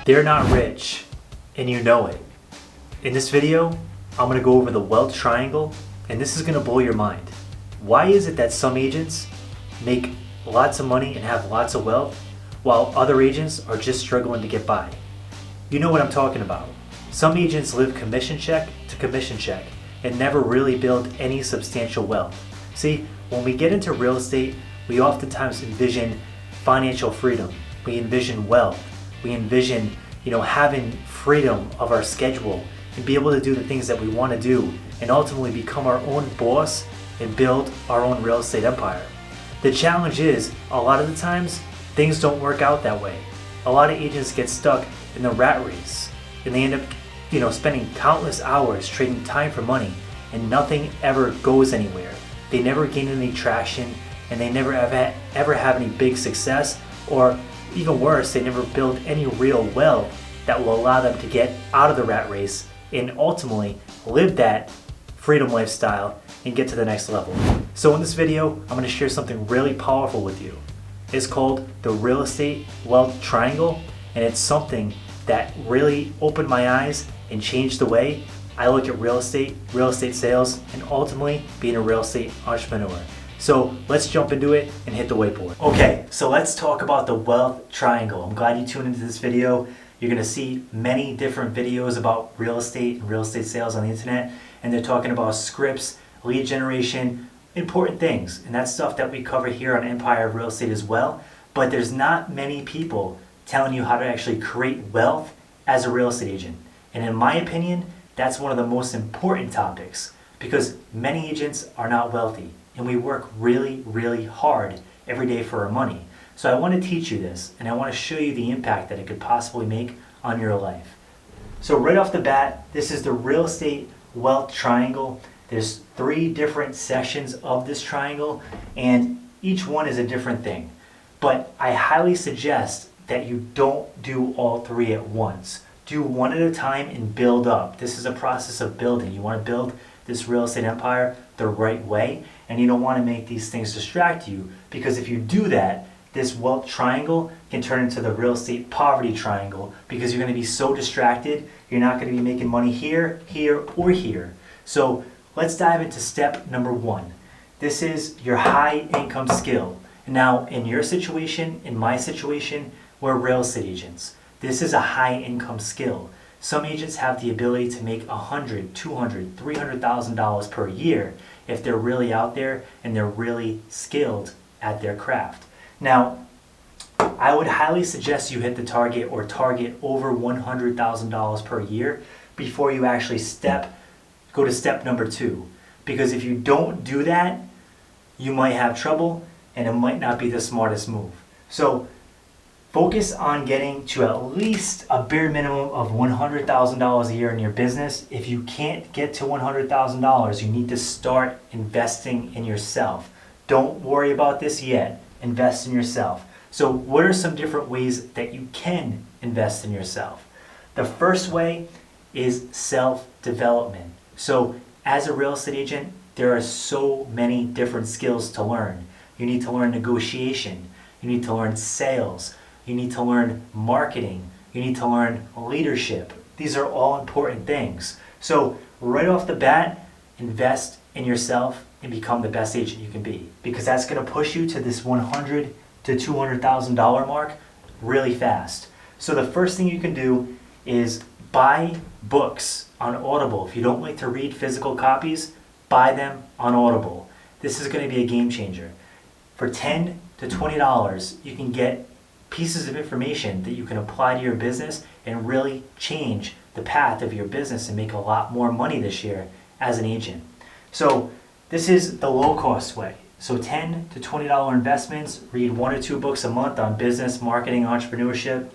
They're not rich, and you know it. In this video, I'm going to go over the wealth triangle, and this is going to blow your mind. Why is it that some agents make lots of money and have lots of wealth, while other agents are just struggling to get by? You know what I'm talking about. Some agents live commission check to commission check and never really build any substantial wealth. See, when we get into real estate, we oftentimes envision financial freedom. We envision wealth. We envision, having freedom of our schedule and be able to do the things that we want to do and ultimately become our own boss and build our own real estate empire. The challenge is, a lot of the times, things don't work out that way. A lot of agents get stuck in the rat race and they end up, spending countless hours trading time for money, and nothing ever goes anywhere. They never gain any traction, and they never ever have any big success, or even worse, they never build any real wealth that will allow them to get out of the rat race and ultimately live that freedom lifestyle and get to the next level. So in this video, I'm going to share something really powerful with you. It's called the real estate wealth triangle, and it's something that really opened my eyes and changed the way I look at real estate sales, and ultimately being a real estate entrepreneur. So let's jump into it and hit the whiteboard. Okay, so let's talk about the wealth triangle. I'm glad you tuned into this video. You're gonna see many different videos about real estate and real estate sales on the internet, and they're talking about scripts, lead generation, important things. And that's stuff that we cover here on Empire of Real Estate as well. But there's not many people telling you how to actually create wealth as a real estate agent. And in my opinion, that's one of the most important topics, because many agents are not wealthy and we work really, really hard every day for our money. So I want to teach you this, and I want to show you the impact that it could possibly make on your life. So right off the bat, this is the real estate wealth triangle. There's 3 different sections of this triangle, and each one is a different thing. But I highly suggest that you don't do all 3 at once. Do one at a time and build up. This is a process of building. You want to build this real estate empire the right way, and you don't want to make these things distract you, because if you do that, this wealth triangle can turn into the real estate poverty triangle, because you're going to be so distracted, you're not going to be making money here, here, or here. So let's dive into step number 1. This is your high income skill. Now, in your situation, in my situation, we're real estate agents. This is a high income skill. Some agents have the ability to make $100,000, $200,000, $300,000 per year if they're really out there and they're really skilled at their craft. Now, I would highly suggest you hit the target or target over $100,000 per year before you actually go to step number 2. Because if you don't do that, you might have trouble and it might not be the smartest move. So focus on getting to at least a bare minimum of $100,000 a year in your business. If you can't get to $100,000, you need to start investing in yourself. Don't worry about this yet. Invest in yourself. So what are some different ways that you can invest in yourself? The first way is self-development. So as a real estate agent, there are so many different skills to learn. You need to learn negotiation. You need to learn sales. You need to learn marketing. You need to learn leadership. These are all important things. So right off the bat, invest in yourself and become the best agent you can be, because that's going to push you to this $100,000 to $200,000 mark really fast. So the first thing you can do is buy books on Audible. If you don't like to read physical copies, buy them on Audible. This is going to be a game changer. For $10 to $20, you can get pieces of information that you can apply to your business and really change the path of your business and make a lot more money this year as an agent. So this is the low cost way. So $10 to $20 investments, read 1 or 2 books a month on business, marketing, entrepreneurship,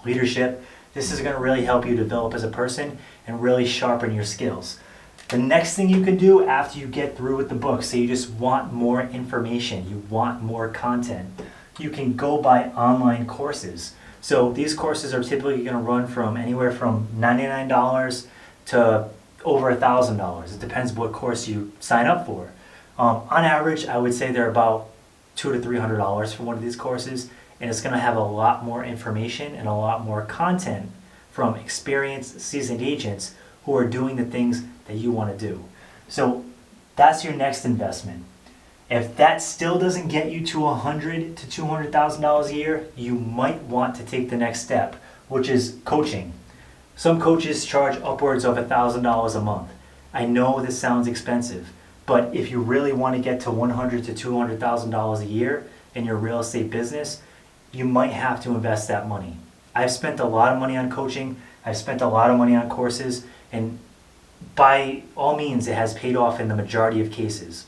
leadership. This is going to really help you develop as a person and really sharpen your skills. The next thing you can do after you get through with the book, say you just want more information, you want more content, you can go buy online courses. So these courses are typically going to run from anywhere from $99 to over $1,000. It depends what course you sign up for. On average, I would say they're about $200 to $300 for one of these courses, and it's going to have a lot more information and a lot more content from experienced, seasoned agents who are doing the things that you want to do. So that's your next investment. If that still doesn't get you to $100,000 to $200,000 a year, you might want to take the next step, which is coaching. Some coaches charge upwards of $1,000 a month. I know this sounds expensive, but if you really want to get to $100,000 to $200,000 a year in your real estate business, you might have to invest that money. I've spent a lot of money on coaching. I've spent a lot of money on courses, and by all means, it has paid off in the majority of cases.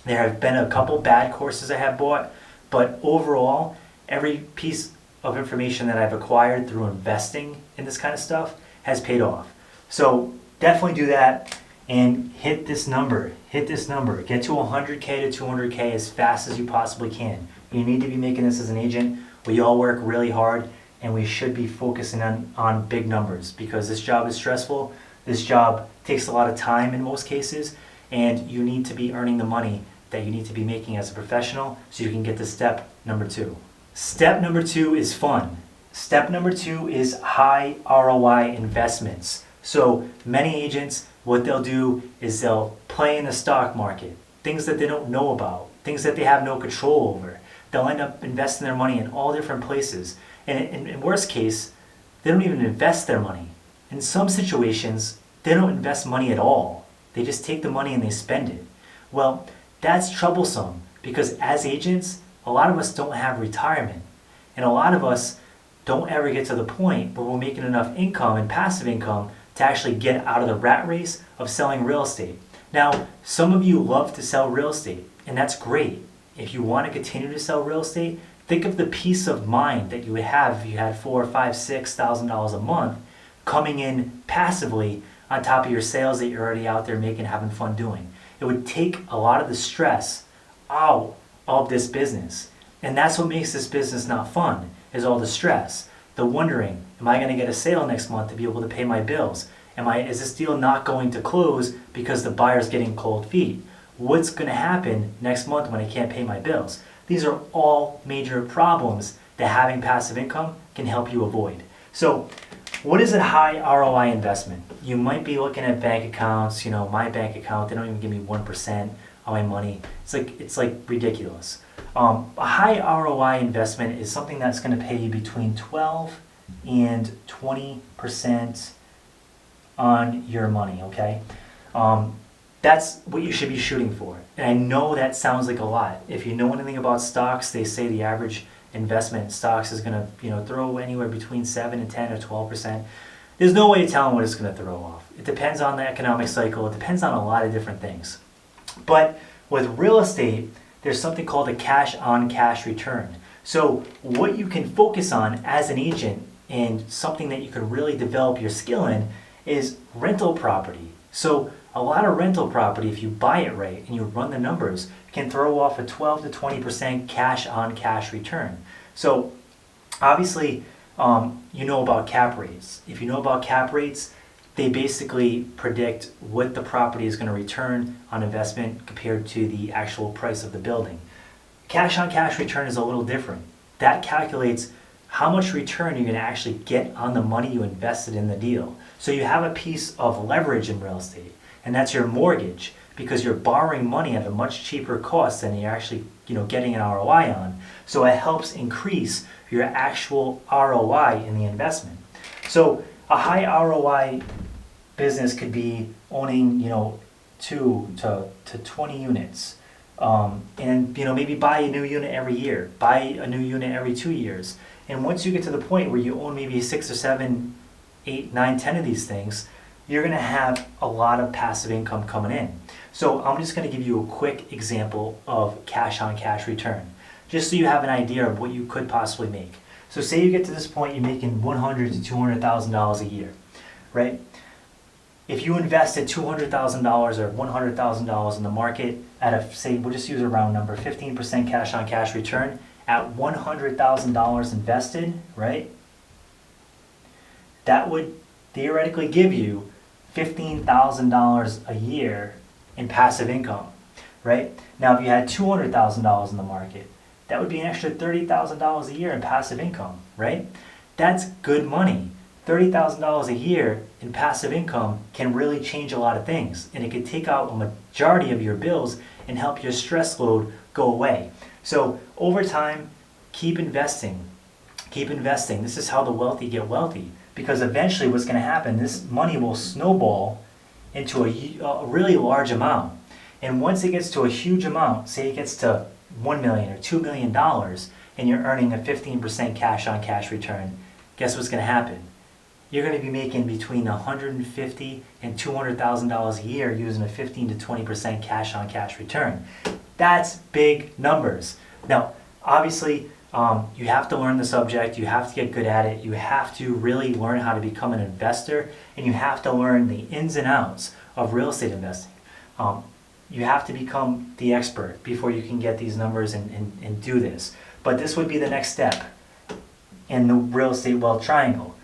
There have been a couple bad courses I have bought, but overall, every piece of information that I've acquired through investing in this kind of stuff has paid off. So definitely do that and hit this number. Get to 100K to 200K as fast as you possibly can. You need to be making this as an agent. We all work really hard, and we should be focusing on big numbers, because this job is stressful. This job takes a lot of time in most cases, and you need to be earning the money that you need to be making as a professional so you can get to step number 2. Step number 2 is fun. Step number 2 is high ROI investments. So many agents, what they'll do is they'll play in the stock market, things that they don't know about, things that they have no control over. They'll end up investing their money in all different places. And in worst case, they don't even invest their money. In some situations, they don't invest money at all. They just take the money and they spend it. Well, that's troublesome, because as agents, a lot of us don't have retirement. And a lot of us don't ever get to the point where we're making enough income and passive income to actually get out of the rat race of selling real estate. Now, some of you love to sell real estate, and that's great. If you want to continue to sell real estate, think of the peace of mind that you would have if you had $4,000, $5,000, $6,000 a month coming in passively on top of your sales that you're already out there making, having fun doing. It would take a lot of the stress out of this business. And that's what makes this business not fun, is all the stress. The wondering, am I going to get a sale next month to be able to pay my bills? Is this deal not going to close because the buyer's getting cold feet? What's going to happen next month when I can't pay my bills? These are all major problems that having passive income can help you avoid. So what is a high ROI investment? You might be looking at bank accounts. My bank account, they don't even give me 1% on my money. It's like ridiculous. A high ROI investment is something that's going to pay you between 12 and 20% on your money, okay? That's what you should be shooting for. And I know that sounds like a lot. If you know anything about stocks, they say the average investment in stocks is going to throw anywhere between 7 and 10 or 12%. There's no way of telling what it's going to throw off. It depends on the economic cycle. It depends on a lot of different things. But with real estate, there's something called a cash-on-cash return. So what you can focus on as an agent, and something that you can really develop your skill in, is rental property. So a lot of rental property, if you buy it right and you run the numbers, can throw off a 12 to 20% cash-on-cash return. So obviously, you know about cap rates. If you know about cap rates, they basically predict what the property is going to return on investment compared to the actual price of the building. Cash-on-cash return is a little different. That calculates how much return you're going to actually get on the money you invested in the deal. So you have a piece of leverage in real estate, and that's your mortgage, because you're borrowing money at a much cheaper cost than you're actually getting an ROI on. So it helps increase your actual ROI in the investment. So a high ROI business could be owning 2 to 20 units, and maybe buy a new unit every year, buy a new unit every 2 years. And once you get to the point where you own maybe 6 or 7, 8, 9, 10 of these things, you're going to have a lot of passive income coming in. So I'm just going to give you a quick example of cash-on-cash return, just so you have an idea of what you could possibly make. So say you get to this point, you're making $100,000 to $200,000 a year, right? If you invested $200,000 or $100,000 in the market at say, we'll just use a round number, 15% cash-on-cash return at $100,000 invested, right? That would theoretically give you $15,000 a year in passive income, right? Now, if you had $200,000 in the market, that would be an extra $30,000 a year in passive income, right? That's good money. $30,000 a year in passive income can really change a lot of things, and it could take out a majority of your bills and help your stress load go away. So over time, keep investing. Keep investing. This is how the wealthy get wealthy, because eventually what's going to happen, this money will snowball into a really large amount. And once it gets to a huge amount, say it gets to $1 million or $2 million, and you're earning a 15% cash on cash return, guess what's going to happen? You're going to be making between $150,000 and $200,000 a year using a 15 to 20% cash on cash return. That's big numbers. Now, obviously, you have to learn the subject, you have to get good at it, you have to really learn how to become an investor, and you have to learn the ins and outs of real estate investing. You have to become the expert before you can get these numbers and do this. But this would be the next step in the real estate wealth triangle.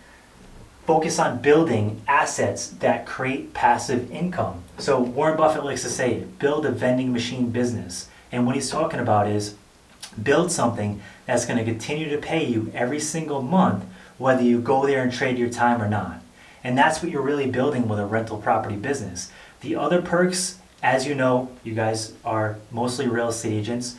Focus on building assets that create passive income. So Warren Buffett likes to say, build a vending machine business. And what he's talking about is build something that's going to continue to pay you every single month, whether you go there and trade your time or not. And that's what you're really building with a rental property business. The other perks, as you know, you guys are mostly real estate agents,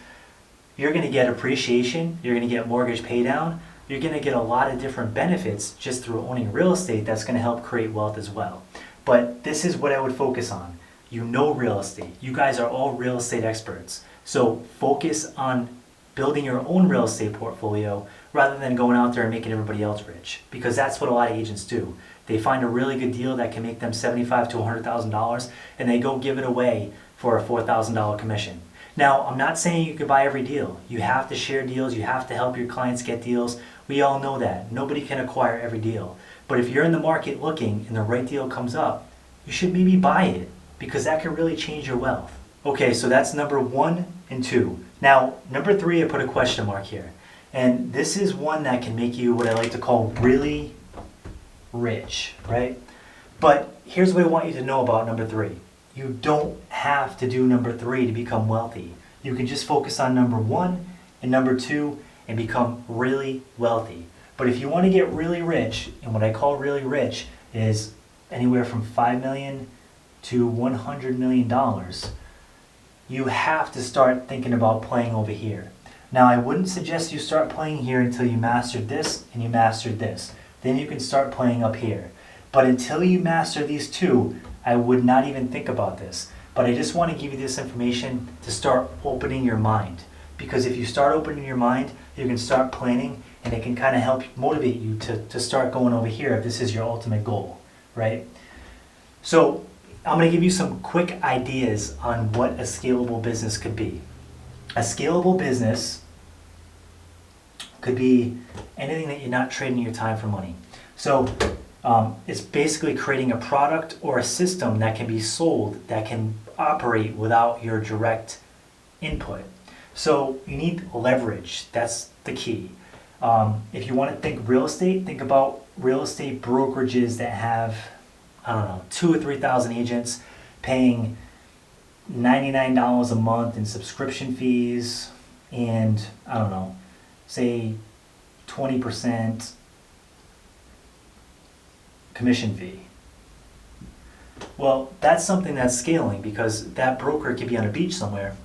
you're going to get appreciation, you're going to get mortgage pay down, you're going to get a lot of different benefits just through owning real estate that's going to help create wealth as well. But this is what I would focus on. You know real estate. You guys are all real estate experts. So focus on building your own real estate portfolio rather than going out there and making everybody else rich, because that's what a lot of agents do. They find a really good deal that can make them $75,000 to $100,000 and they go give it away for a $4,000 commission. Now, I'm not saying you could buy every deal. You have to share deals. You have to help your clients get deals. We all know that. Nobody can acquire every deal. But if you're in the market looking and the right deal comes up, you should maybe buy it, because that can really change your wealth. Okay, so that's number 1 and 2. Now, number 3, I put a question mark here. And this is one that can make you what I like to call really rich, right? But here's what I want you to know about number 3. You don't have to do number 3 to become wealthy. You can just focus on number 1 and number 2 and become really wealthy. But if you want to get really rich, and what I call really rich is anywhere from $5 million to $100 million, you have to start thinking about playing over here. Now, I wouldn't suggest you start playing here until you mastered this and you mastered this. Then you can start playing up here. But until you master these two, I would not even think about this. But I just want to give you this information to start opening your mind. Because if you start opening your mind, you can start planning, and it can kind of help motivate you to start going over here if this is your ultimate goal, right? So I'm going to give you some quick ideas on what a scalable business could be. A scalable business could be anything that you're not trading your time for money. So it's basically creating a product or a system that can be sold, that can operate without your direct input. So you need leverage. That's the key. If you want to think real estate, think about real estate brokerages that have, I don't know, 2,000 or 3,000 agents paying $99 a month in subscription fees and, I don't know, say 20% commission fee. Well, that's something that's scaling, because that broker could be on a beach somewhere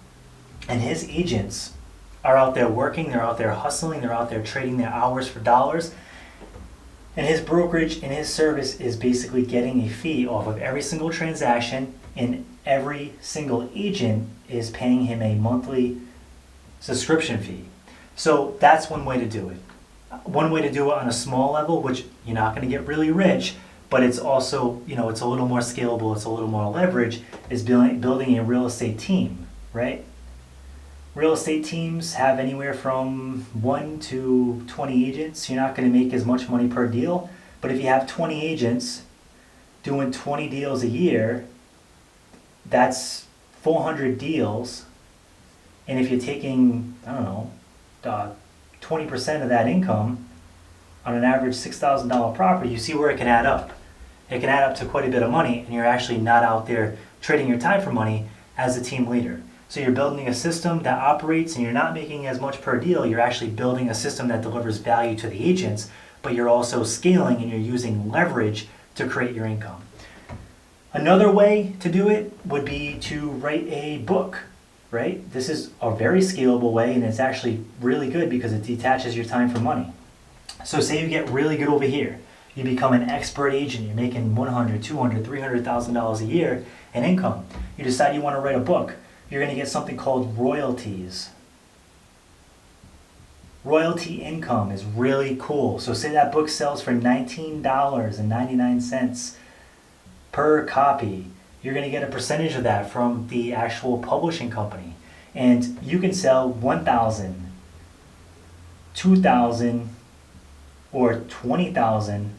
and his agents are out there working, they're out there hustling, they're out there trading their hours for dollars, and his brokerage and his service is basically getting a fee off of every single transaction, and every single agent is paying him a monthly subscription fee. So that's one way to do it. One way to do it on a small level, which you're not going to get really rich, but it's also, it's a little more scalable, it's a little more leverage, is building a real estate team, right? Real estate teams have anywhere from 1 to 20 agents. You're not going to make as much money per deal, but if you have 20 agents doing 20 deals a year, that's 400 deals. And if you're taking, 20% of that income on an average $6,000 property, you see where it can add up. It can add up to quite a bit of money, and you're actually not out there trading your time for money as a team leader. So you're building a system that operates and you're not making as much per deal. You're actually building a system that delivers value to the agents, but you're also scaling and you're using leverage to create your income. Another way to do it would be to write a book, right? This is a very scalable way, and it's actually really good because it detaches your time from money. So say you get really good over here. You become an expert agent. You're making $100,000, $200,000, $300,000 a year in income. You decide you want to write a book. You're going to get something called royalties. Royalty income is really cool. So say that book sells for $19.99 per copy. You're going to get a percentage of that from the actual publishing company. And you can sell 1,000, 2,000, or 20,000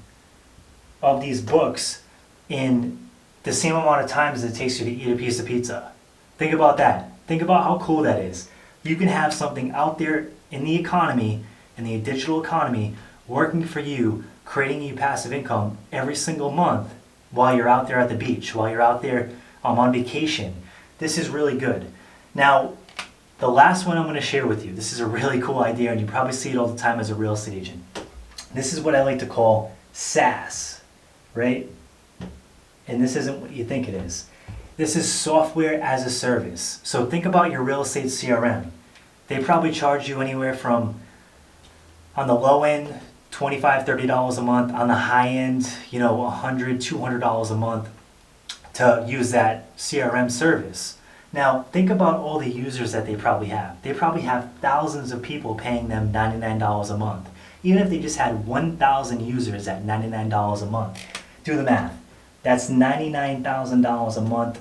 of these books in the same amount of time as it takes you to eat a piece of pizza. Think about that. Think about how cool that is. You can have something out there in the economy, in the digital economy, working for you, creating you passive income every single month while you're out there at the beach, while you're out there on vacation. This is really good. Now, the last one I'm going to share with you, this is a really cool idea, and you probably see it all the time as a real estate agent. This is what I like to call SaaS, right? And this isn't what you think it is. This is software as a service. So think about your real estate CRM. They probably charge you anywhere from, on the low end, $25, $30 a month. On the high end, $100, $200 a month to use that CRM service. Now, think about all the users that they probably have. They probably have thousands of people paying them $99 a month. Even if they just had 1,000 users at $99 a month. Do the math. That's $99,000 a month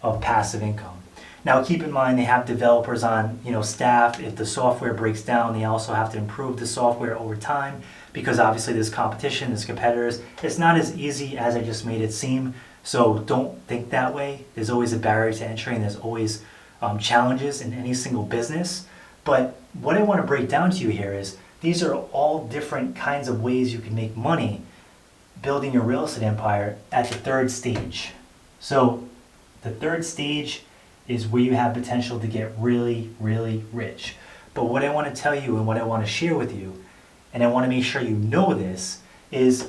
of passive income. Now keep in mind they have developers on staff. If the software breaks down, they also have to improve the software over time because obviously there's competition, there's competitors. It's not as easy as I just made it seem. So don't think that way. There's always a barrier to entry and there's always challenges in any single business. But what I want to break down to you here is these are all different kinds of ways you can make money building your real estate empire at the third stage. So the third stage is where you have potential to get really, really rich. But what I want to tell you and what I want to share with you, and I want to make sure you know this, is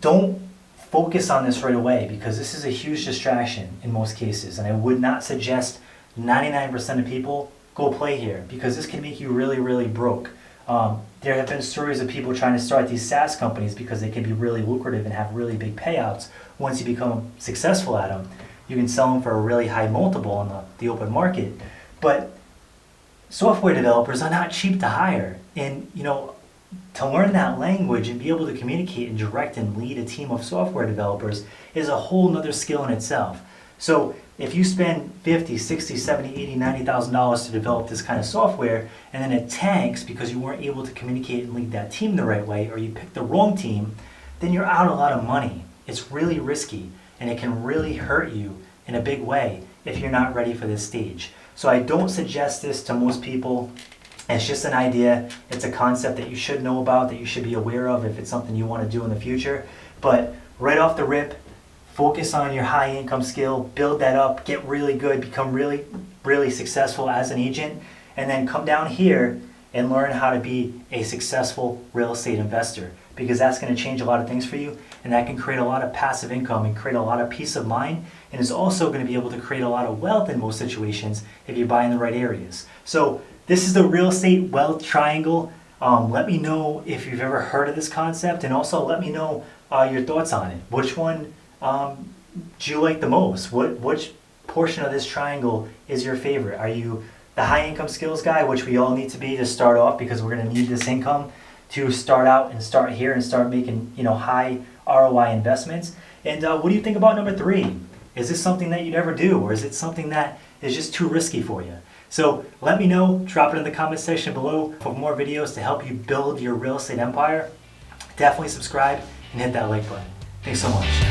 don't focus on this right away because this is a huge distraction in most cases. And I would not suggest 99% of people go play here because this can make you really, really broke. There have been stories of people trying to start these SaaS companies because they can be really lucrative and have really big payouts. Once you become successful at them, you can sell them for a really high multiple on the open market. But software developers are not cheap to hire. And to learn that language and be able to communicate and direct and lead a team of software developers is a whole nother skill in itself. So if you spend $50, $60, $70, $80, $90,000 to develop this kind of software and then it tanks because you weren't able to communicate and lead that team the right way or you picked the wrong team, then you're out a lot of money. It's really risky and it can really hurt you in a big way if you're not ready for this stage. So I don't suggest this to most people. It's just an idea. It's a concept that you should know about, that you should be aware of if it's something you want to do in the future. But right off the rip, focus on your high income skill, build that up, get really good, become really, really successful as an agent, and then come down here and learn how to be a successful real estate investor because that's going to change a lot of things for you and that can create a lot of passive income and create a lot of peace of mind and is also going to be able to create a lot of wealth in most situations if you buy in the right areas. So this is the real estate wealth triangle. Let me know if you've ever heard of this concept and also let me know your thoughts on it. Which one do you like the most? Which portion of this triangle is your favorite? Are you the high income skills guy, which we all need to be to start off because we're going to need this income to start out and start here and start making high ROI investments? And what do you think about number 3? Is this something that you'd ever do or is it something that is just too risky for you? So let me know, drop it in the comment section below for more videos to help you build your real estate empire. Definitely subscribe and hit that like button. Thanks so much.